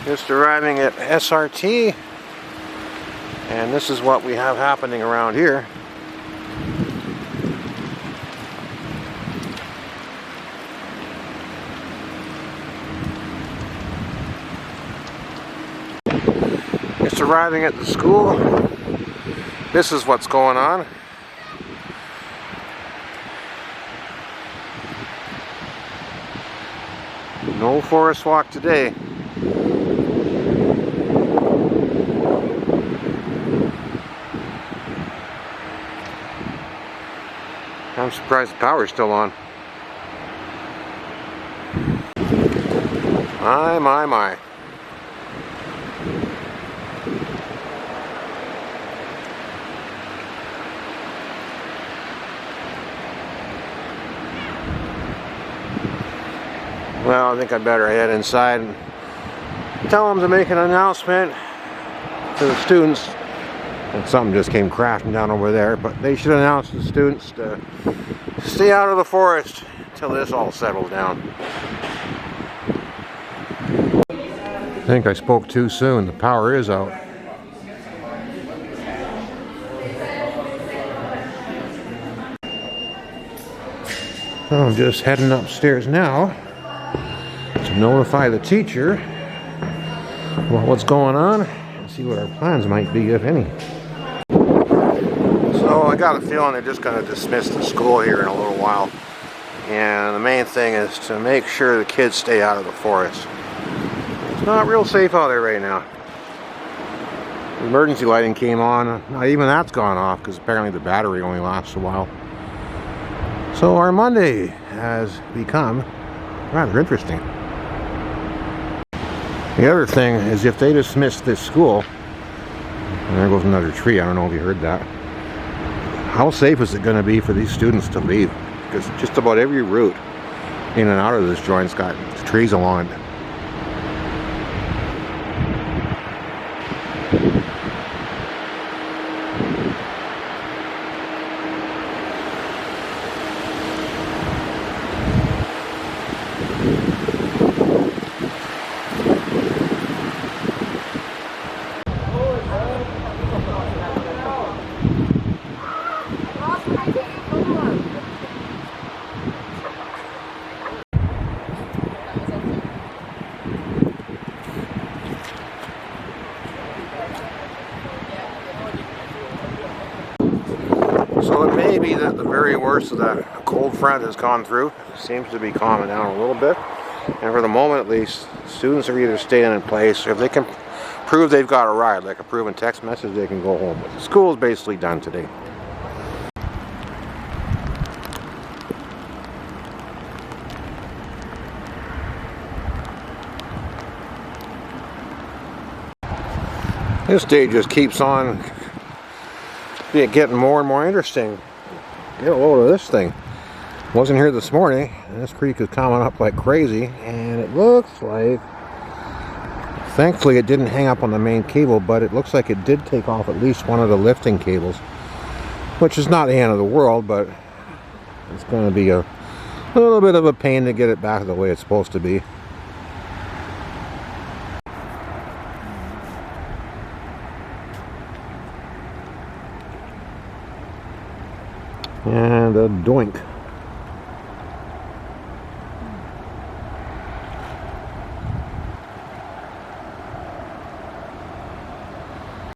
Just arriving at SRT, and this is what we have happening around here. Just arriving at the school. This is what's going on. No forest walk today. I'm surprised the power's still on. My. Well, I think I'd better head inside and tell them to make an announcement to the students. And something just came crashing down over there, but they should announce to the students to stay out of the forest until this all settles down. I think I spoke too soon. The power is out. So I'm just heading upstairs now to notify the teacher about what's going on and see what our plans might be, if any. So I got a feeling they're just going to dismiss the school here in a little while, and the main thing is to make sure the kids stay out of the forest. It's not real safe out there right now. Emergency lighting came on. Not even that's gone off because apparently the battery only lasts a while. So our Monday has become rather interesting. The other thing is, if they dismiss this school, and there goes another tree, I don't know if you heard that, how safe is it going to be for these students to leave? Because just about every route in and out of this joint's got trees along it. So it may be that the very worst of that cold front has gone through. It seems to be calming down a little bit. And for the moment at least, students are either staying in place, or if they can prove they've got a ride, like a proven text message, they can go home. But the school is basically done today. This day just keeps on getting more and more interesting. Get a load of this thing. Wasn't here this morning, and this creek is coming up like crazy, and it looks like, thankfully it didn't hang up on the main cable, but it looks like it did take off at least one of the lifting cables, which is not the end of the world, but it's going to be a little bit of a pain to get it back the way it's supposed to be. And a doink.